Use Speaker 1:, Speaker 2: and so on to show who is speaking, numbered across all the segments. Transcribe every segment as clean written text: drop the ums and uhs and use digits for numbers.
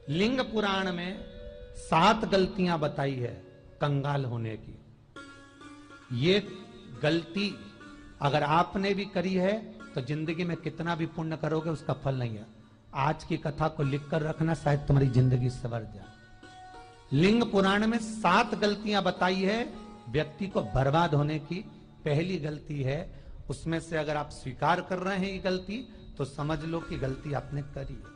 Speaker 1: लिंग पुराण में 7 गलतियां बताई है कंगाल होने की। ये गलती अगर आपने भी करी है तो जिंदगी में कितना भी पुण्य करोगे उसका फल नहीं है। आज की कथा को लिखकर रखना, शायद तुम्हारी जिंदगी सवर जाए। लिंग पुराण में 7 गलतियां बताई है व्यक्ति को बर्बाद होने की। पहली गलती है, उसमें से अगर आप स्वीकार कर रहे हैं ये गलती तो समझ लो कि गलती आपने करी है।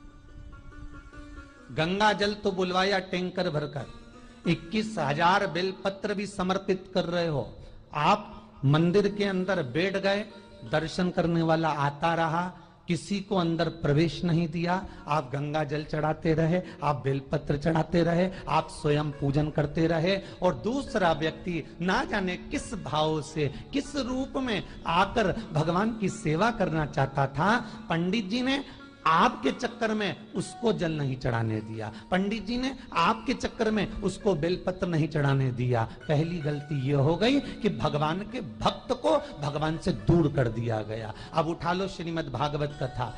Speaker 1: गंगा जल तो बुलवाया टैंकर भरकर, 21,000 बेलपत्र भी समर्पित कर रहे हो। आप मंदिर के अंदर बैठ गए, दर्शन करने वाला आता रहा, किसी को अंदर प्रवेश नहीं दिया। आप गंगा जल चढ़ाते रहे, आप बेलपत्र चढ़ाते रहे, आप स्वयं पूजन करते रहे, और दूसरा व्यक्ति ना जाने किस भाव से, किस रूप में आकर भगवान की सेवा करना चाहता था। पंडित जी ने आपके चक्कर में उसको जल नहीं चढ़ाने दिया, पंडित जी ने आपके चक्कर में उसको बेलपत्र नहीं चढ़ाने दिया। पहली गलती यह हो गई कि भगवान के भक्त को भगवान से दूर कर दिया गया। अब उठा लो श्रीमद् भागवत कथा।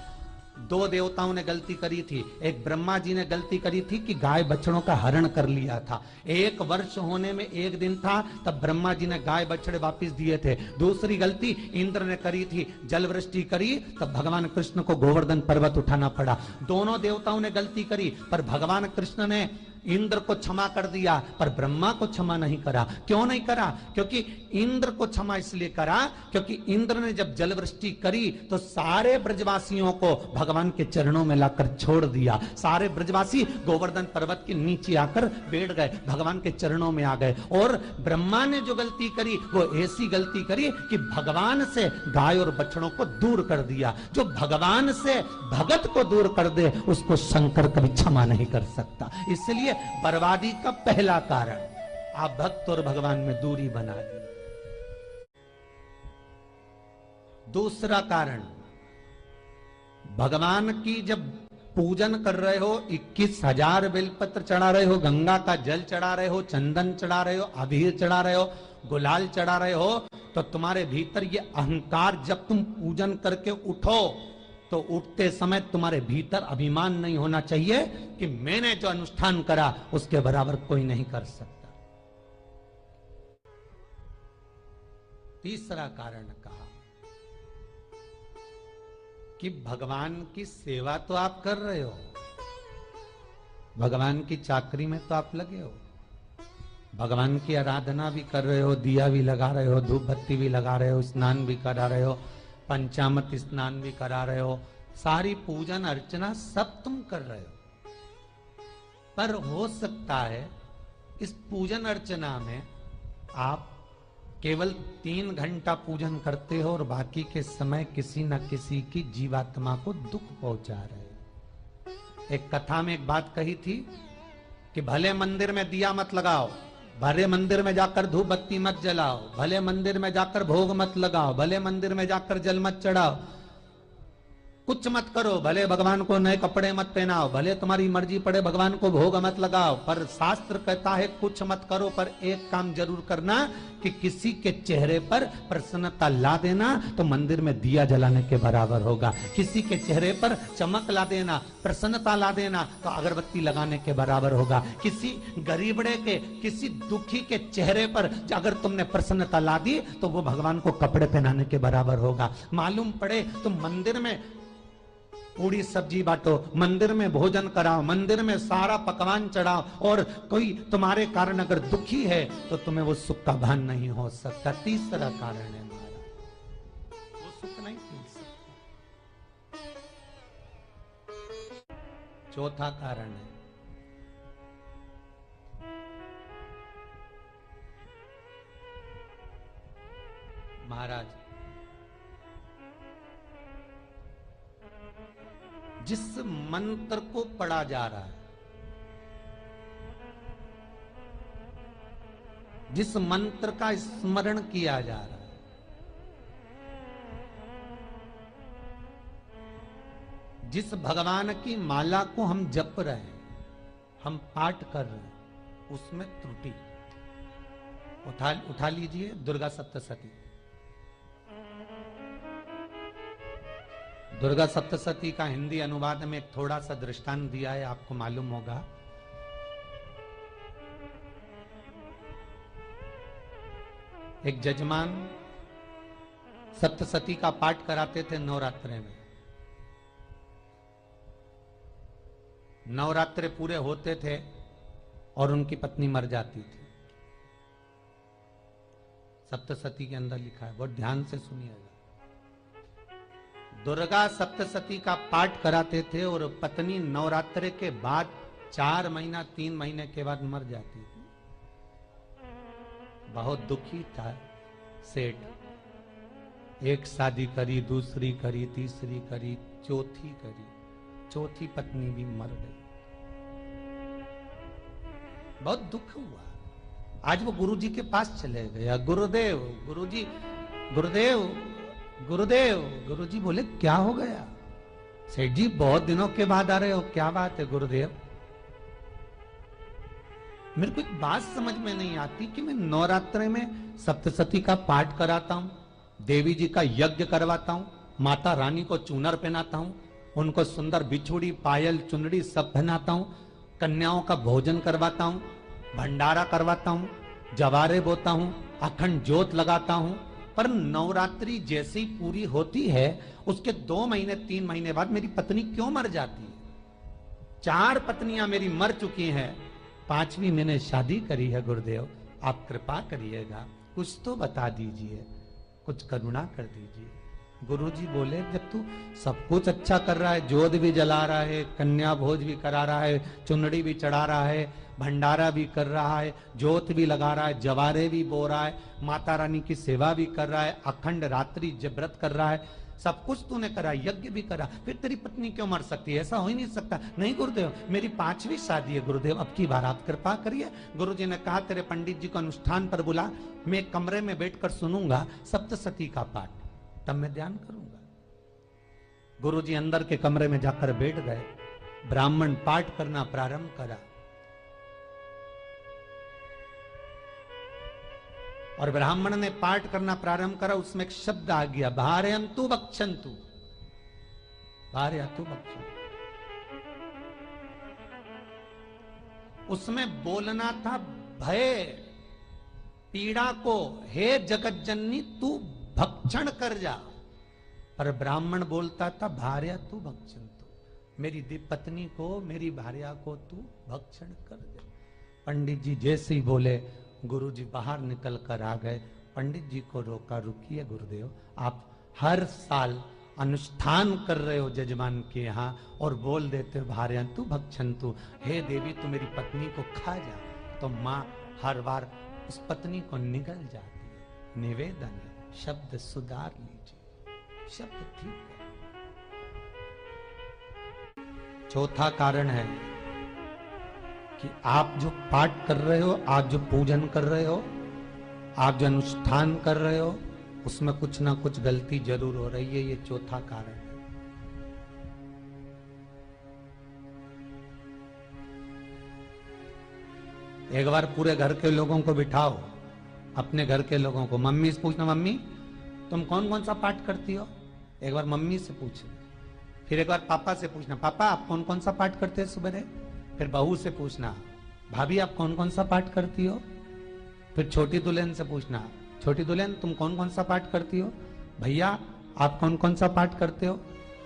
Speaker 1: 2 देवताओं ने गलती करी थी। एक ब्रह्मा जी ने गलती करी थी कि गाय बछड़ों का हरण कर लिया था। 1 वर्ष होने में 1 दिन था तब ब्रह्मा जी ने गाय बछड़े वापस दिए थे। दूसरी गलती इंद्र ने करी थी, जल वृष्टि करी तब भगवान कृष्ण को गोवर्धन पर्वत उठाना पड़ा। दोनों देवताओं ने गलती करी, पर भगवान कृष्ण ने इंद्र को क्षमा कर दिया पर ब्रह्मा को क्षमा नहीं करा। क्यों नहीं करा? क्योंकि इंद्र को क्षमा इसलिए करा क्योंकि इंद्र ने जब जलवृष्टि करी तो सारे ब्रजवासियों को भगवान के चरणों में लाकर छोड़ दिया। सारे ब्रजवासी गोवर्धन पर्वत के नीचे आकर बैठ गए, भगवान के चरणों में आ गए। और ब्रह्मा ने जो गलती करी वो ऐसी गलती करी कि भगवान से गाय और बछड़ों को दूर कर दिया। जो भगवान से भगत को दूर कर दे उसको शंकर कभी क्षमा नहीं कर सकता। इसलिए बर्बादी का पहला कारण आप भक्त और भगवान में दूरी बना दी। दूसरा कारण, भगवान की जब पूजन कर रहे हो, 21,000 बेलपत्र चढ़ा रहे हो, गंगा का जल चढ़ा रहे हो, चंदन चढ़ा रहे हो, अबीर चढ़ा रहे हो, गुलाल चढ़ा रहे हो, तो तुम्हारे भीतर ये अहंकार, जब तुम पूजन करके उठो तो उठते समय तुम्हारे भीतर अभिमान नहीं होना चाहिए कि मैंने जो अनुष्ठान करा उसके बराबर कोई नहीं कर सकता। तीसरा कारण कहा कि भगवान की सेवा तो आप कर रहे हो, भगवान की चाकरी में तो आप लगे हो, भगवान की आराधना भी कर रहे हो, दिया भी लगा रहे हो, धूप बत्ती भी लगा रहे हो, स्नान भी करा रहे हो, पंचामृत स्नान भी करा रहे हो, सारी पूजन अर्चना सब तुम कर रहे हो। पर हो सकता है इस पूजन अर्चना में आप केवल 3 घंटा पूजन करते हो और बाकी के समय किसी न किसी की जीवात्मा को दुख पहुंचा रहे हो। एक कथा में एक बात कही थी कि भले मंदिर में दिया मत लगाओ, भले मंदिर में जाकर धूप बत्ती मत जलाओ, भले मंदिर में जाकर भोग मत लगाओ, भले मंदिर में जाकर जल मत चढ़ाओ, कुछ मत करो, भले भगवान को नए कपड़े मत पहनाओ, भले तुम्हारी मर्जी पड़े भगवान को भोग मत लगाओ, पर शास्त्र कहता है कुछ मत करो, पर एक काम जरूर करना कि किसी के चेहरे पर प्रसन्नता ला देना तो मंदिर में दिया जलाने के बराबर होगा। किसी के चेहरे पर चमक ला देना, प्रसन्नता ला देना तो अगरबत्ती लगाने के बराबर होगा। किसी गरीबड़े के, किसी दुखी के चेहरे पर अगर तुमने प्रसन्नता ला दी तो वो भगवान को कपड़े पहनाने के बराबर होगा। मालूम पड़े तुम मंदिर में पूरी सब्जी बांटो, मंदिर में भोजन कराओ, मंदिर में सारा पकवान चढ़ाओ, और कोई तुम्हारे कारण अगर दुखी है तो तुम्हें वो सुख का भान नहीं हो सकता। तीसरा कारण है हमारा, वो सुख नहीं पी सकता। चौथा कारण है महाराज, जिस मंत्र को पढ़ा जा रहा है, जिस मंत्र का स्मरण किया जा रहा है, जिस भगवान की माला को हम जप रहे हैं, हम पाठ कर रहे हैं, उसमें त्रुटि उठा लीजिए। दुर्गा सप्तशती, दुर्गा सप्तशती का हिंदी अनुवाद में एक थोड़ा सा दृष्टांत दिया है, आपको मालूम होगा। एक जजमान सप्तशती का पाठ कराते थे नवरात्रे में। नवरात्रे पूरे होते थे और उनकी पत्नी मर जाती थी। सप्तशती के अंदर लिखा है, बहुत ध्यान से सुनिएगा। दुर्गा सप्तशती का पाठ कराते थे और पत्नी नवरात्रे के बाद 4 महीना 3 महीने के बाद मर जाती थी। बहुत दुखी था सेठ। एक शादी करी, दूसरी करी, तीसरी करी, चौथी करी, चौथी पत्नी भी मर गई। बहुत दुख हुआ। आज वो गुरुजी के पास चले गया, गुरुदेव, गुरुजी, गुरुदेव, गुरुदेव। गुरुजी बोले क्या हो गया? सेठ जी बहुत दिनों के बाद आ रहे हो, क्या बात है गुरुदेव? मेरे को एक बात समझ में नहीं आती कि मैं नवरात्रे में सप्तशती का पाठ कराता हूं, देवी जी का यज्ञ करवाता हूं, माता रानी को चूनर पहनाता हूं, उनको सुंदर बिछुड़ी, पायल, चुनड़ी सब पहनाता हूं, कन्याओं का भोजन करवाता हूं, भंडारा करवाता हूं, जवारे बोता हूं, अखंड ज्योत लगाता हूं, पर नवरात्रि जैसी पूरी होती है उसके 2 महीने 3 महीने बाद मेरी पत्नी क्यों मर जाती है? 4 पत्नियां मेरी मर चुकी हैं, 5वीं मैंने शादी करी है। गुरुदेव आप कृपा करिएगा, कुछ तो बता दीजिए, कुछ करुणा कर दीजिए। गुरुजी बोले जब तू सब कुछ अच्छा कर रहा है, जोत भी जला रहा है, कन्या भोज भी करा रहा है, चुनड़ी भी चढ़ा रहा है, भंडारा भी कर रहा है, जोत भी लगा रहा है, जवारे भी बो रहा है, माता रानी की सेवा भी कर रहा है, अखंड रात्रि व्रत कर रहा है, सब कुछ तूने करा, यज्ञ भी करा, फिर तेरी पत्नी क्यों मर सकती है? ऐसा हो ही नहीं सकता। नहीं गुरुदेव, मेरी 5वीं शादी है गुरुदेव, अब की बार आप कृपा करिए। गुरुजी ने कहा तेरे पंडित जी को अनुष्ठान पर बुला, मैं कमरे में बैठकर सुनूंगा सप्तशती का पाठ, तब मैं ध्यान करूंगा। गुरुजी अंदर के कमरे में जाकर बैठ गए, ब्राह्मण पाठ करना प्रारंभ करा और ब्राह्मण ने पाठ करना प्रारंभ करा। उसमें एक शब्द आ गया, भार्यंतु भक्षन्तु, भार्यंतु भक्षन्तु। उसमें बोलना था भय पीड़ा को, हे जगत जननी तू भक्षण कर जा, पर ब्राह्मण बोलता था भार्या तू भक्षन्तु, मेरी पत्नी को, मेरी भार्या को तू भक्षण कर दे। पंडित जी जैसे ही बोले गुरुजी बाहर निकल कर आ गए। पंडित जी को रोका, रुकिए गुरुदेव, आप हर साल अनुष्ठान कर रहे हो जजमान के यहाँ और बोल देते हो भार्यंतु भक्षन्तु, हे देवी तू मेरी पत्नी को खा जा, तो माँ हर बार उस पत्नी को निगल जाती है। निवेदन है, शब्द सुधार लीजिए, शब्द ठीक है। चौथा कारण है कि आप जो पाठ कर रहे हो, आप जो पूजन कर रहे हो, आप जो अनुष्ठान कर रहे हो, उसमें कुछ ना कुछ गलती जरूर हो रही है। ये चौथा कारण है। एक बार पूरे घर के लोगों को बिठाओ, अपने घर के लोगों को, मम्मी से पूछना, मम्मी तुम कौन कौन सा पाठ करती हो? एक बार मम्मी से पूछना। फिर एक बार पापा से पूछना, पापा आप कौन कौन सा पाठ करते हैं सुबह? फिर बहू से पूछना, भाभी आप कौन कौन सा पाठ करती हो? फिर छोटी दुल्हन से पूछना, छोटी दुल्हन तुम कौन कौन सा पाठ करती हो? भैया आप कौन कौन सा पाठ करते हो?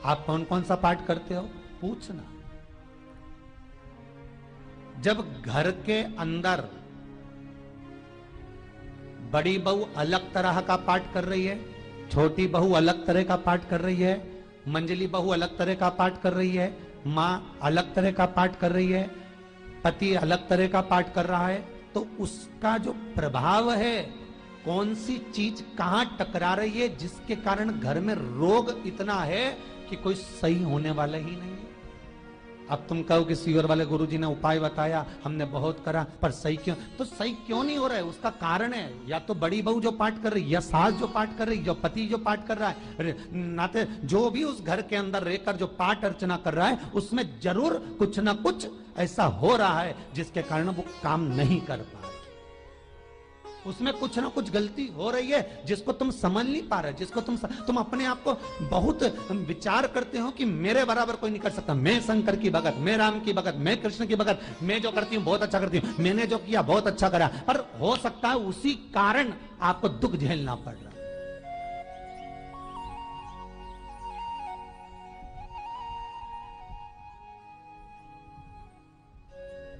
Speaker 1: आप कौन कौन सा पाठ करते हो? पूछना। जब घर के अंदर बड़ी बहू अलग तरह का पाठ कर रही है, छोटी बहू अलग तरह का पाठ कर रही है, मंजली बहू अलग तरह का पाठ कर रही है, माँ अलग तरह का पाठ कर रही है, पति अलग तरह का पाठ कर रहा है, तो उसका जो प्रभाव है, कौन सी चीज कहां टकरा रही है, जिसके कारण घर में रोग इतना है कि कोई सही होने वाला ही नहीं है। अब तुम कहो कि सीवर वाले गुरुजी ने उपाय बताया, हमने बहुत करा, पर सही क्यों? तो सही क्यों नहीं हो रहा है? उसका कारण है या तो बड़ी बहू जो पाठ कर रही, या सास जो पाठ कर रही, या पति जो पाठ कर रहा है, नाते जो भी उस घर के अंदर रहकर जो पाठ अर्चना कर रहा है, उसमें जरूर कुछ ना कुछ ऐसा हो रहा है जिसके कारण वो काम नहीं कर पा रहे। उसमें कुछ ना कुछ गलती हो रही है जिसको तुम समझ नहीं पा रहे, जिसको तुम अपने आप को बहुत विचार करते हो कि मेरे बराबर कोई नहीं कर सकता, मैं शंकर की भगत, मैं राम की भगत, मैं कृष्ण की भगत, मैं जो करती हूँ बहुत अच्छा करती हूँ, मैंने जो किया बहुत अच्छा करा। पर हो सकता है उसी कारण आपको दुख झेलना पड़ रहा।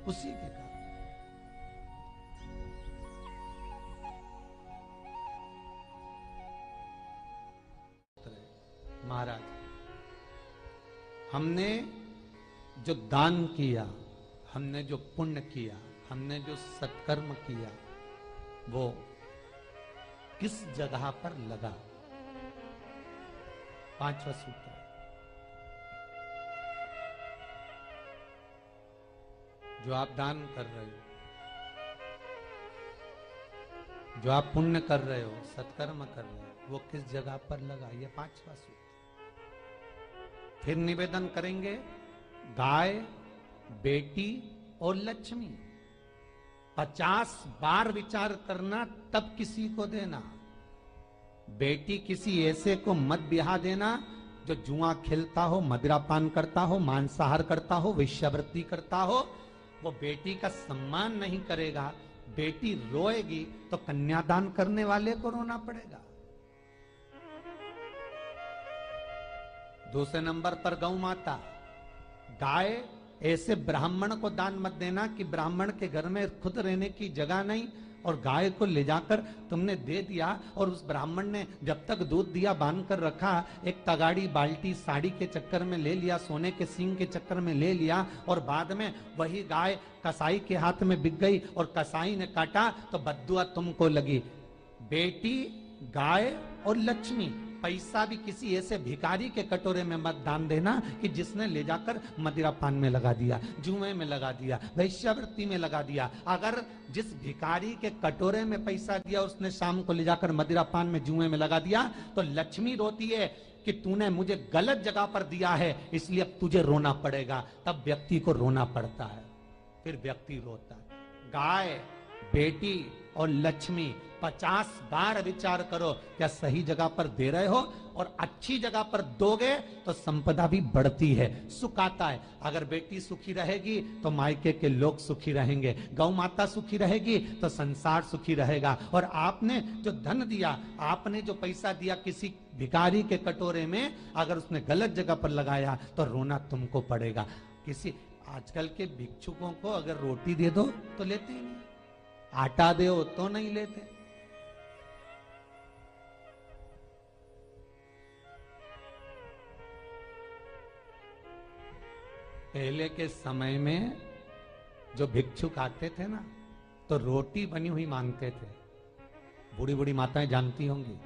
Speaker 1: उसी के कारण महाराज, हमने जो दान किया, हमने जो पुण्य किया, हमने जो सत्कर्म किया, वो किस जगह पर लगा? पांचवा सूत्र, जो आप दान कर रहे हो, जो आप पुण्य कर रहे हो, सत्कर्म कर रहे हो, वो किस जगह पर लगा? ये पांचवा सूत्र। फिर निवेदन करेंगे, गाय, बेटी और लक्ष्मी 50 बार विचार करना, तब किसी को देना। बेटी किसी ऐसे को मत ब्याह देना जो जुआ खेलता हो, मदिरापान करता हो, मांसाहार करता हो, वेश्यावृत्ति करता हो। वो बेटी का सम्मान नहीं करेगा। बेटी रोएगी तो कन्यादान करने वाले को रोना पड़ेगा। दूसरे नंबर पर गौ माता, गाय ऐसे ब्राह्मण को दान मत देना कि ब्राह्मण के घर में खुद रहने की जगह नहीं और गाय को ले जाकर तुमने दे दिया और उस ब्राह्मण ने जब तक दूध दिया बांध कर रखा, एक तगाड़ी बाल्टी साड़ी के चक्कर में ले लिया, सोने के सींग के चक्कर में ले लिया और बाद में वही गाय कसाई के हाथ में बिक गई और कसाई ने काटा तो बद्दुआ तुमको लगी। बेटी, गाय और लक्ष्मी, पैसा भी किसी ऐसे भिखारी के कटोरे में मत दान देना कि जिसने ले जाकर मदिरापान में लगा दिया, जुए में लगा दिया, वेश्यावृत्ति में लगा दिया। अगर जिस भिखारी के कटोरे में पैसा दिया उसने शाम को ले जाकर मदिरापान में, जुए में लगा दिया, तो लक्ष्मी रोती है कि तूने मुझे गलत जगह पर दिया है, इसलिए अब तुझे रोना पड़ेगा। तब व्यक्ति को रोना पड़ता है, फिर व्यक्ति रोता है। गाय, बेटी और लक्ष्मी 50 बार विचार करो, क्या सही जगह पर दे रहे हो? और अच्छी जगह पर दोगे तो संपदा भी बढ़ती है, सुख आता है। अगर बेटी सुखी रहेगी तो मायके के लोग सुखी रहेंगे, गौ माता सुखी रहेगी तो संसार सुखी रहेगा। और आपने जो धन दिया, आपने जो पैसा दिया किसी भिखारी के कटोरे में, अगर उसने गलत जगह पर लगाया तो रोना तुमको पड़ेगा। किसी आजकल के भिक्षुकों को अगर रोटी दे दो तो लेते ही नहीं, आटा दो तो नहीं लेते। पहले के समय में जो भिक्षुक आते थे ना, तो रोटी बनी हुई मांगते थे। बूढ़ी बूढ़ी माताएं जानती होंगी,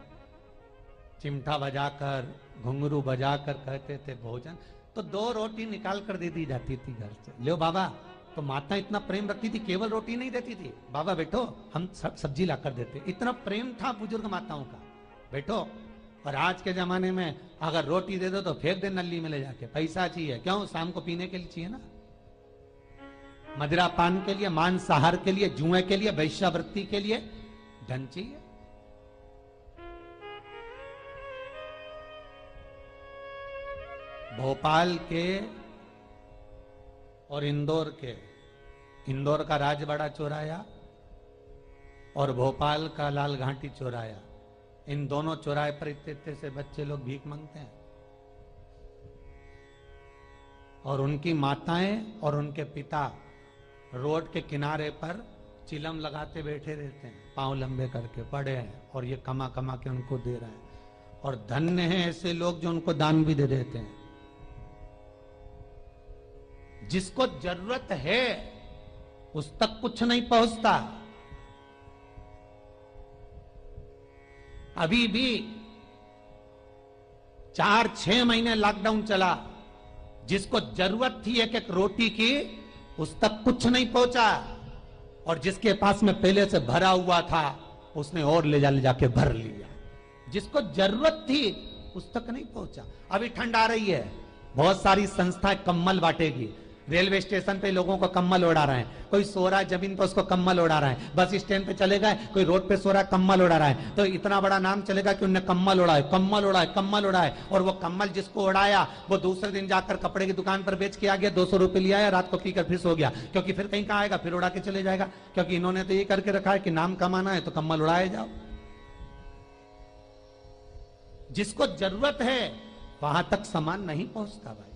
Speaker 1: चिमटा बजाकर, घुंघरू बजाकर कहते थे भोजन, तो 2 रोटी निकाल कर दे दी जाती थी घर से। लो बाबा, तो माता इतना प्रेम रखती थी, केवल रोटी नहीं देती थी, बाबा बैठो हम सब्जी लाकर देते। इतना प्रेम था बुजुर्ग माताओं का, बैठो। और आज के जमाने में अगर रोटी दे दो तो फेंक दे नली में ले जाके, पैसा चाहिए। क्यों? शाम को पीने के लिए चाहिए ना, मदिरा पान के लिए, मांसाहार के लिए, जुए के लिए, वेश्यावृत्ति के लिए धन चाहिए। भोपाल के और इंदौर के, इंदौर का राजवाड़ा चौराया और भोपाल का लाल घाटी चौराया, इन दोनों चौराहे पर इतने से बच्चे लोग भीख मांगते हैं और उनकी माताएं और उनके पिता रोड के किनारे पर चिलम लगाते बैठे रहते हैं, पांव लंबे करके पड़े हैं और ये कमा कमा के उनको दे रहे हैं। और धन्य हैं ऐसे लोग जो उनको दान भी दे देते हैं। जिसको जरूरत है उस तक कुछ नहीं पहुंचता। अभी भी 4-6 महीने लॉकडाउन चला, जिसको जरूरत थी एक रोटी की उस तक कुछ नहीं पहुंचा, और जिसके पास में पहले से भरा हुआ था उसने और ले जाके भर लिया। जिसको जरूरत थी उस तक नहीं पहुंचा। अभी ठंड आ रही है, बहुत सारी संस्थाएं कंबल बांटेगी, रेलवे स्टेशन पे लोगों को कम्बल उड़ा रहे हैं, कोई सो रहा है जमीन पर उसको कम्बल उड़ा रहा है, बस स्टैंड पे चले गए कोई रोड पे सो रहा है कम्बल उड़ा रहा है, तो इतना बड़ा नाम चलेगा कि उनने कम्बल उड़ाए, कम्बल उड़ाए, कम्बल उड़ाए। और वो कम्बल जिसको उड़ाया वो दूसरे दिन जाकर कपड़े की दुकान पर बेच के आ गया, 200 रुपए लिया है, रात को पीकर फिर सो गया, क्योंकि फिर कहीं कहाँ आएगा, फिर उड़ा के चले जाएगा, क्योंकि इन्होंने तो ये करके रखा है कि नाम कमाना है तो कम्बल उड़ाए जाओ। जिसको जरूरत है वहां तक सामान नहीं पहुंचता भाई,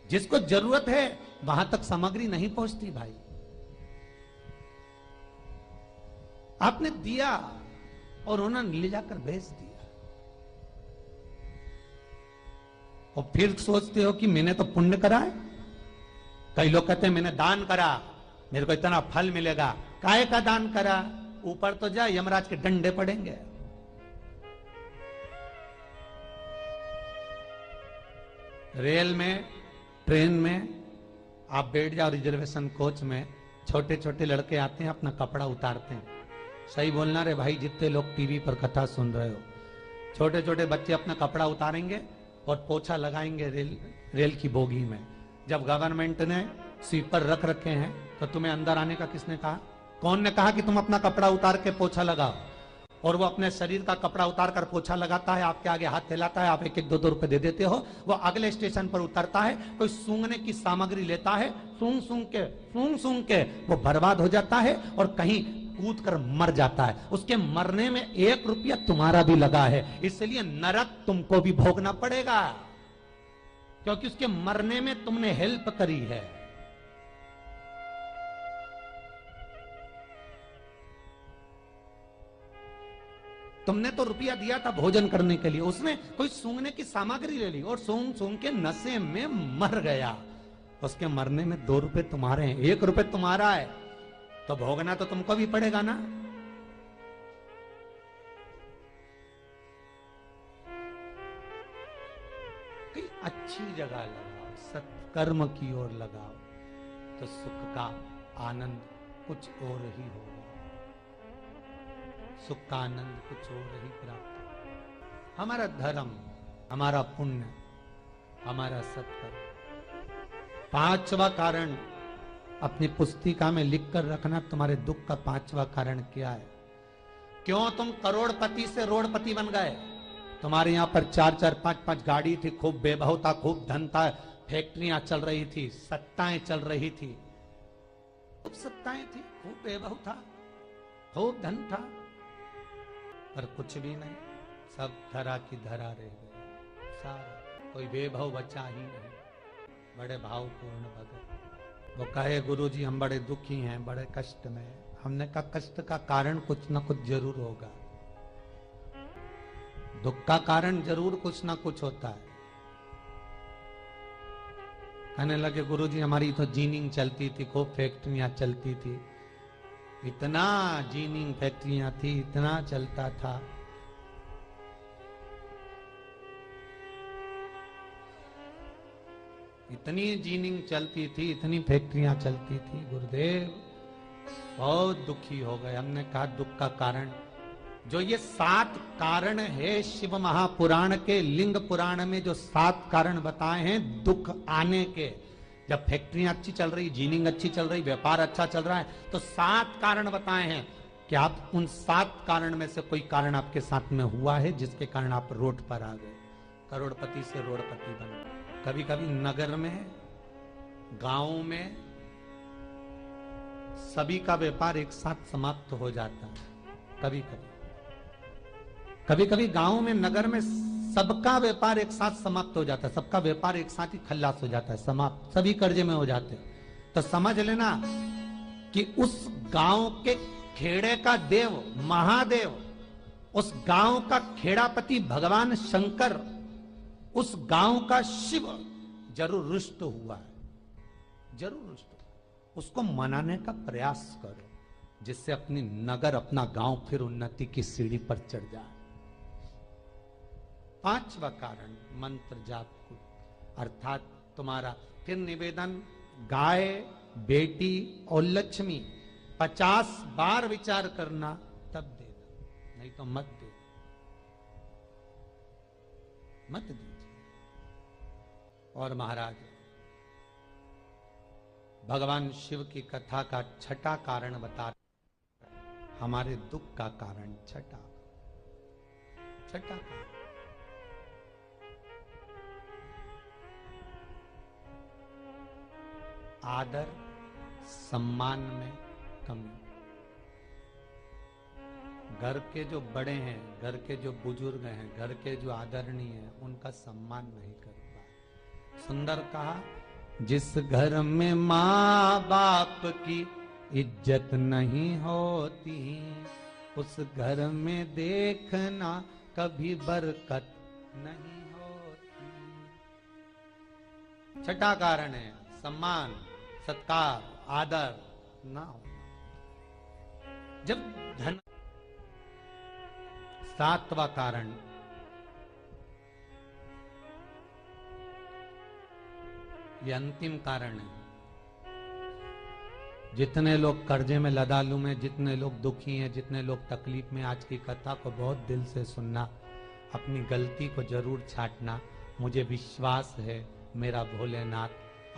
Speaker 1: जिसको जरूरत है वहां तक सामग्री नहीं पहुंचती भाई। आपने दिया और उन्होंने ले जाकर बेच दिया, और फिर सोचते हो कि मैंने तो पुण्य करा है। कई लोग कहते हैं मैंने दान करा, मेरे को इतना फल मिलेगा। काहे का दान करा? ऊपर तो जा, यमराज के डंडे पड़ेंगे। रेल में, ट्रेन में आप बैठ जाओ, रिजर्वेशन कोच में छोटे छोटे लड़के आते हैं, अपना कपड़ा उतारते हैं। सही बोलना रे भाई, जितने लोग टीवी पर कथा सुन रहे हो, छोटे छोटे बच्चे अपना कपड़ा उतारेंगे और पोछा लगाएंगे रेल की बोगी में। जब गवर्नमेंट ने स्वीपर रख रखे हैं तो तुम्हें अंदर आने का किसने कहा? कौन ने कहा कि तुम अपना कपड़ा उतार के पोछा लगाओ? और वो अपने शरीर का कपड़ा उतार कर पोछा लगाता है, आपके आगे हाथ फैलाता है, आप एक एक दो दो रुपए दे देते हो। वो अगले स्टेशन पर उतरता है, कोई सूंघने की सामग्री लेता है, सूंघ सूंघ के वो बर्बाद हो जाता है और कहीं कूद कर मर जाता है। उसके मरने में 1 रुपया तुम्हारा भी लगा है, इसलिए नरक तुमको भी भोगना पड़ेगा, क्योंकि उसके मरने में तुमने हेल्प करी है। तुमने तो रुपया दिया था भोजन करने के लिए, उसने कोई सूंघने की सामग्री ले ली और सूंघ सूंघ के नशे में मर गया। उसके मरने में 2 रुपए तुम्हारे हैं, 1 रुपए तुम्हारा है, तो भोगना तो तुमको भी पड़ेगा ना। कई अच्छी जगह लगाओ, सत्कर्म की ओर लगाओ, तो सुख का आनंद कुछ और ही होगा, सुख का आनंद कुछ और ही प्राप्त होगा। हमारा धर्म, हमारा पुण्य, हमारा सत्कर्म। 5वां कारण अपनी पुस्तिका में लिखकर रखना, तुम्हारे दुख का 5वां कारण क्या है? क्यों तुम करोड़पति से रोड़पति बन गए? तुम्हारे यहां पर 4-4, 5-5 गाड़ी थी, खूब वैभव था, खूब धन था, फैक्ट्रियां चल रही थी, सत्ताएं चल रही थी, खूब सत्ताएं थी, खूब वैभव था, खूब धन था, पर कुछ भी नहीं, सब धरा की धरा रह गए सारा, कोई वैभव बचा ही नहीं। बड़े भावपूर्ण भगत वो कहे, गुरुजी हम बड़े दुखी हैं, बड़े कष्ट में। हमने कहा कष्ट का कारण कुछ ना कुछ जरूर होगा, दुख का कारण जरूर कुछ ना कुछ होता है। कहने लगे गुरुजी हमारी तो जीनिंग चलती थी, खूब फैक्ट्रियां चलती थी, इतना जीनिंग फैक्ट्रियां थी, इतना चलता था, इतनी जीनिंग चलती थी, इतनी फैक्ट्रियां चलती थी, गुरुदेव बहुत दुखी हो गए। हमने कहा दुख का कारण, जो ये 7 कारण है शिव महापुराण के, लिंग पुराण में जो 7 कारण बताए हैं दुख आने के, जब फैक्ट्रियां अच्छी चल रही, जीनिंग अच्छी चल रही, व्यापार अच्छा चल रहा है, तो 7 कारण बताए हैं कि आप उन 7 कारण में से कोई कारण आपके साथ में हुआ है जिसके कारण आप रोड पर आ गए, करोड़पति से रोडपति बन गए। कभी कभी नगर में, गांव में सभी का व्यापार एक साथ समाप्त हो जाता है। कभी कभी गांव में, नगर में सबका व्यापार एक साथ समाप्त हो जाता है, सबका व्यापार एक साथ ही खल्लास हो जाता है, समाप्त, सभी कर्जे में हो जाते हैं। तो समझ लेना कि उस गांव के खेड़े का देव महादेव, उस गांव का खेड़ापति भगवान शंकर, उस गांव का शिव जरूर रुष्ट हुआ है, जरूर रुष्ट हुआ। उसको मनाने का प्रयास करो, जिससे अपनी नगर, अपना गांव फिर उन्नति की सीढ़ी पर चढ़ जाए। 5वां कारण मंत्र जाप को, अर्थात तुम्हारा फिर निवेदन, गाय, बेटी और लक्ष्मी 50 बार विचार करना, तब देना, नहीं तो मत दे, मत दीजिए। और महाराज भगवान शिव की कथा का छठा कारण बता रहे, हमारे दुख का कारण छठा कारण। आदर सम्मान में कमी। घर के जो बड़े हैं, घर के जो बुजुर्ग हैं, घर के जो आदरणीय हैं, उनका सम्मान नहीं कर पाए। सुंदर कहा, जिस घर में माँ बाप की इज्जत नहीं होती, उस घर में देखना कभी बरकत नहीं होती। छठा कारण है सम्मान, सत्कार, आदर ना हो। जब धन। सातवां कारण, ये अंतिम कारण है। जितने लोग कर्जे में, लदालू में, जितने लोग दुखी हैं, जितने लोग तकलीफ में, आज की कथा को बहुत दिल से सुनना, अपनी गलती को जरूर छांटना। मुझे विश्वास है मेरा भोलेनाथ,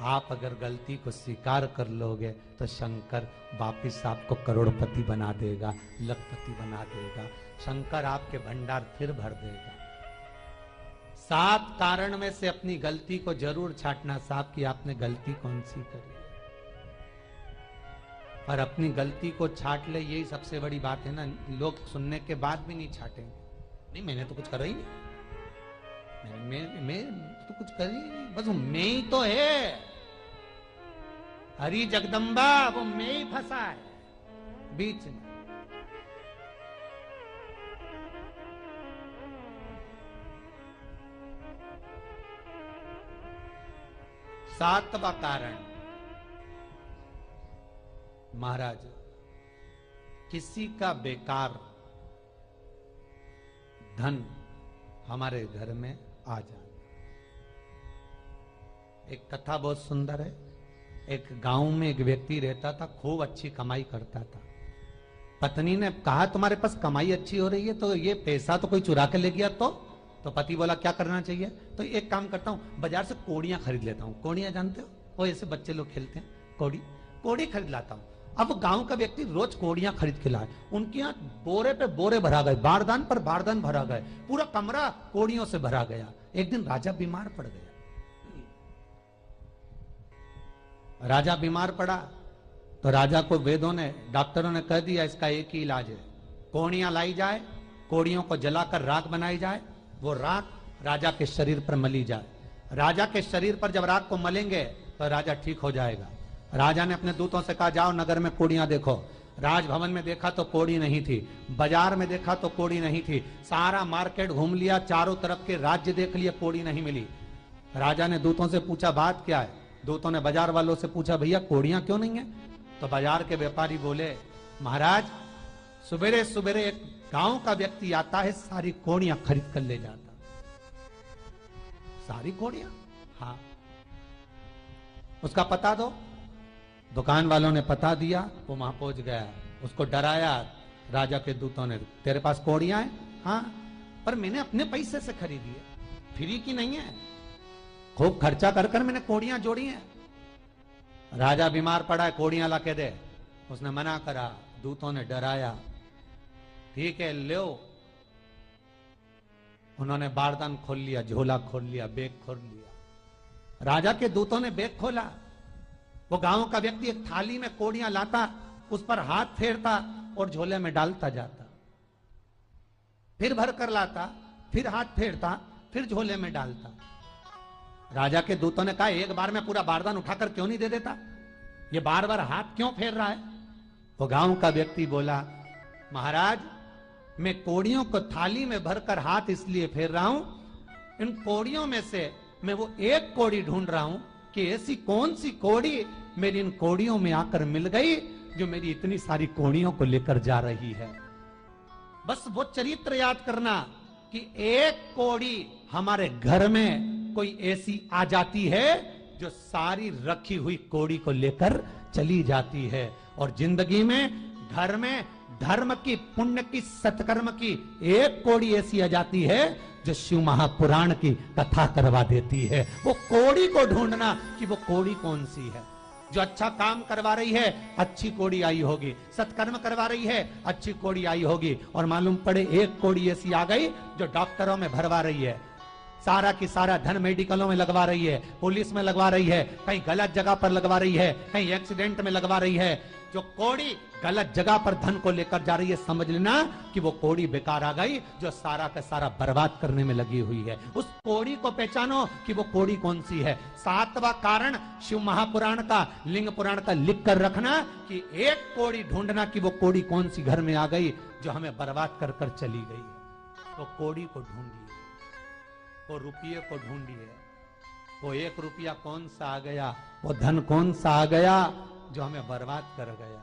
Speaker 1: आप अगर गलती को स्वीकार कर लोगे तो शंकर वापिस आपको करोड़पति बना देगा, लखपति बना देगा। शंकर आपके भंडार फिर भर देगा। 7 कारण में से अपनी गलती को जरूर छांटना। साहब की आपने गलती कौन सी करी, और अपनी गलती को छांट ले, यही सबसे बड़ी बात है ना। लोग सुनने के बाद भी नहीं छाटेंगे। नहीं, मैंने तो कुछ करा ही नहीं, मैं तो कुछ कर ही नहीं, बस मैं ही तो है। हरी जगदम्बा, वो मैं ही फंसा है बीच में। सातवां कारण, महाराज, किसी का बेकार धन हमारे घर में आ जाए। एक कथा बहुत सुंदर है। एक गांव में एक व्यक्ति रहता था, खूब अच्छी कमाई करता था। पत्नी ने कहा, तुम्हारे पास कमाई अच्छी हो रही है, तो ये पैसा तो कोई चुरा के ले गया तो पति बोला, क्या करना चाहिए? तो एक काम करता हूं, बाजार से कोड़ियां खरीद लेता हूं। कोड़ियां जानते हो, वो ऐसे बच्चे लोग खेलते हैं, कोड़ी खरीद लाता हूं। अब गांव का व्यक्ति रोज कोड़ियां खरीद के लाए। उनके यहाँ बोरे पे बोरे भरा गए, बारदान पर बारदान भरा गए, पूरा कमरा कोड़ियों से भरा गया। एक दिन राजा बीमार पड़ गया। राजा बीमार पड़ा तो राजा को वेदों ने, डॉक्टरों ने कह दिया, इसका एक ही इलाज है, कोड़ियां लाई जाए, कोड़ियों को जलाकर राख बनाई जाए, वो राख राजा के शरीर पर मली जाए। राजा के शरीर पर जब राख को मलेंगे तो राजा ठीक हो जाएगा। राजा ने अपने दूतों से कहा, जाओ नगर में कोड़ियां देखो। राजभवन में देखा तो कोड़ी नहीं थी, बाजार में देखा तो कोड़ी नहीं थी, सारा मार्केट घूम लिया, चारों तरफ के राज्य देख लिया, कोड़ी नहीं मिली। राजा ने दूतों से पूछा, बात क्या है? दूतों ने बाजार वालों से पूछा, भैया कोड़ियां क्यों नहीं है? तो बाजार के व्यापारी बोले, महाराज सुबेरे सुबेरे एक गांव का व्यक्ति आता है, सारी कोड़ियां खरीद कर ले जाता। सारी कोड़ियां? हाँ। उसका पता दो। दुकान वालों ने पता दिया, वो वहां पहुंच गया, उसको डराया। राजा के दूतों ने, तेरे पास कोड़ियां हैं? हाँ, पर मैंने अपने पैसे से खरीदी है, फ्री की नहीं है, खूब खर्चा कर कर मैंने कोड़ियां जोड़ी हैं। राजा बीमार पड़ा है, कोड़ियां ला के दे। उसने मना करा, दूतों ने डराया, ठीक है लो। उन्होंने बारदान खोल लिया, झोला खोल लिया, बैग खोल लिया। राजा के दूतों ने बैग खोला। वो गांव का व्यक्ति एक थाली में कोड़ियां लाता, उस पर हाथ फेरता और झोले में डालता जाता, फिर भर कर लाता, फिर हाथ फेरता, फिर झोले में डालता। राजा के दूतों ने कहा, एक बार में पूरा बारदान उठाकर क्यों नहीं दे देता? ये बार बार हाथ क्यों फेर रहा है? वो गांव का व्यक्ति बोला, महाराज मैं कोड़ियों को थाली में भरकर हाथ इसलिए फेर रहा हूं, इन कोड़ियों में से मैं वो एक कोड़ी ढूंढ रहा हूं कि ऐसी कौन सी कोड़ी मेरी इन कोड़ियों में आकर मिल गई जो मेरी इतनी सारी कोड़ियों को लेकर जा रही है। बस वो चरित्र याद करना कि एक कोड़ी हमारे घर में कोई ऐसी आ जाती है जो सारी रखी हुई कोड़ी को लेकर चली जाती है। और जिंदगी में, घर में धर्म की, पुण्य की, सत्कर्म की एक कोड़ी ऐसी आ जाती है जो शिव महापुराण की कथा करवा देती है। वो कोड़ी को ढूंढना कि वो कोड़ी कौन सी है। जो अच्छा काम करवा रही है अच्छी कोड़ी आई होगी, सत्कर्म करवा रही है अच्छी कोड़ी आई होगी। और मालूम पड़े एक कोड़ी ऐसी आ गई जो डॉक्टरों में भरवा रही है, सारा की सारा धन मेडिकलों में लगवा रही है, पुलिस में लगवा रही है, कहीं गलत जगह पर लगवा रही है, कहीं एक्सीडेंट में लगवा रही है। जो कोड़ी गलत जगह पर धन को लेकर जा रही है, समझ लेना कि वो कोड़ी बेकार आ गई जो सारा का सारा बर्बाद करने में लगी हुई है। उस कोड़ी को पहचानो कि वो कोड़ी कौन सी है। सातवां कारण शिव महापुराण का, लिंग पुराण का लिख कर रखना कि एक कोड़ी ढूंढना कि वो कोड़ी कौन सी घर में आ गई जो हमें बर्बाद कर कर चली गई है। तो कोड़ी को ढूंढिए, वो रुपये को ढूंढिए, वो 1 रुपया कौन सा आ गया, वो धन कौन सा आ गया जो हमें बर्बाद कर गया।